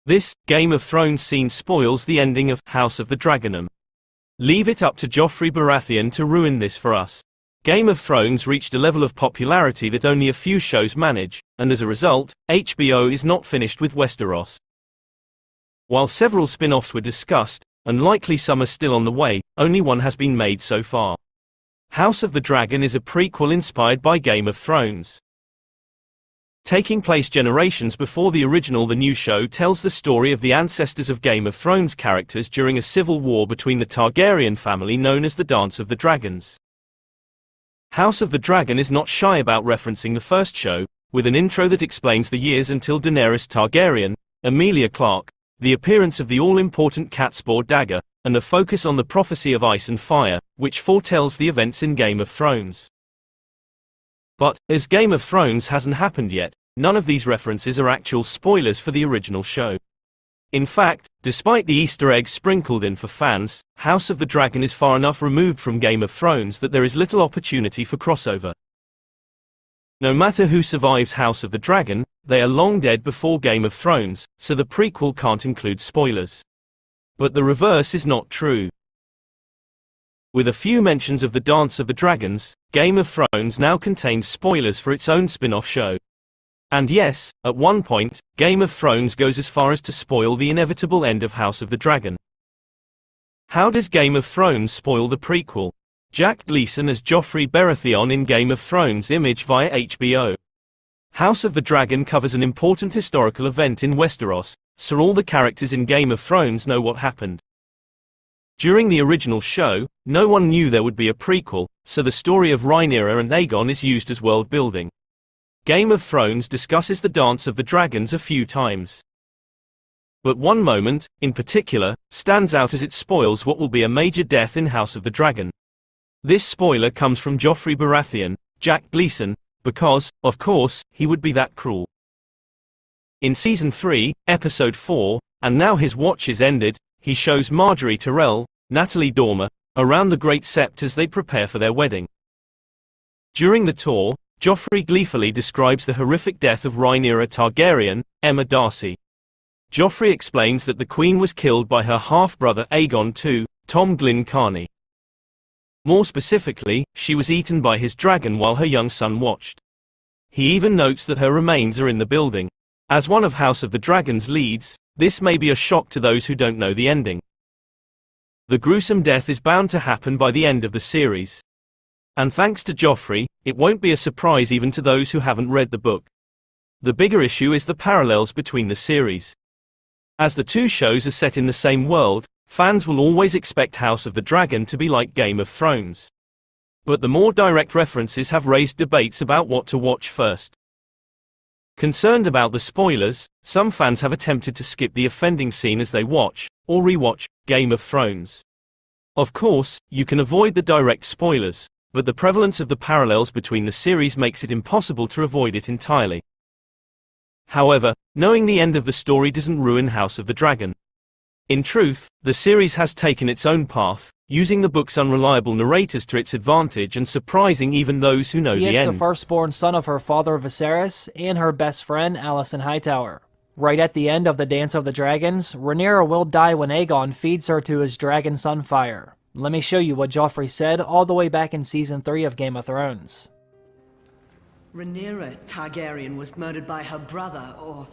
This Game of Thrones scene spoils the ending of House of the Dragon. Leave it up to Joffrey Baratheon to ruin this for us. Game of Thrones reached a level of popularity that only a few shows manage, and as a result, HBO is not finished with Westeros. While several spin-offs were discussed, and likely some are still on the way, only one has been made so far. House of the Dragon is a prequel inspired by Game of Thrones. Taking place generations before the original, the new show tells the story of the ancestors of Game of Thrones characters during a civil war between the Targaryen family known as the Dance of the Dragons. House of the Dragon is not shy about referencing the first show, with an intro that explains the years until Daenerys Targaryen, Emilia Clarke, the appearance of the all-important Catspore dagger, and a focus on the prophecy of ice and fire, which foretells the events in Game of Thrones. But, as Game of Thrones hasn't happened yet, none of these references are actual spoilers for the original show. In fact, despite the Easter eggs sprinkled in for fans, House of the Dragon is far enough removed from Game of Thrones that there is little opportunity for crossover. No matter who survives House of the Dragon, they are long dead before Game of Thrones, so the prequel can't include spoilers. But the reverse is not true. With a few mentions of the Dance of the Dragons, Game of Thrones now contains spoilers for its own spin-off show. And yes, at one point, Game of Thrones goes as far as to spoil the inevitable end of House of the Dragon. How does Game of Thrones spoil the prequel? Jack Gleeson as Joffrey Baratheon in Game of Thrones image via HBO. House of the Dragon covers an important historical event in Westeros, so all the characters in Game of Thrones know what happened. During the original show, no one knew there would be a prequel, so the story of Rhaenyra and Aegon is used as world building. Game of Thrones discusses the Dance of the Dragons a few times. But one moment, in particular, stands out as it spoils what will be a major death in House of the Dragon. This spoiler comes from Joffrey Baratheon, Jack Gleeson, because, of course, he would be that cruel. In Season 3, Episode 4, and now his watch is ended, he shows Marjorie Tyrell, Natalie Dormer, around the Great Sept as they prepare for their wedding. During the tour, Joffrey gleefully describes the horrific death of Rhaenyra Targaryen, Emma Darcy. Joffrey explains that the queen was killed by her half-brother Aegon II, Tom Glyn Carney. More specifically, she was eaten by his dragon while her young son watched. He even notes that her remains are in the building. As one of House of the Dragon's leads, this may be a shock to those who don't know the ending. The gruesome death is bound to happen by the end of the series. And thanks to Joffrey, it won't be a surprise even to those who haven't read the book. The bigger issue is the parallels between the series. As the two shows are set in the same world, fans will always expect House of the Dragon to be like Game of Thrones. But the more direct references have raised debates about what to watch first. Concerned about the spoilers, some fans have attempted to skip the offending scene as they watch, or rewatch, Game of Thrones. Of course, you can avoid the direct spoilers, but the prevalence of the parallels between the series makes it impossible to avoid it entirely. However, knowing the end of the story doesn't ruin House of the Dragon. In truth, the series has taken its own path, using the book's unreliable narrators to its advantage and surprising even those who know the end. He is the firstborn son of her father Viserys and her best friend Alicent Hightower. Right at the end of the Dance of the Dragons, Rhaenyra will die when Aegon feeds her to his dragon son Fire. Let me show you what Joffrey said all the way back in Season 3 of Game of Thrones. Rhaenyra Targaryen was murdered by her brother, or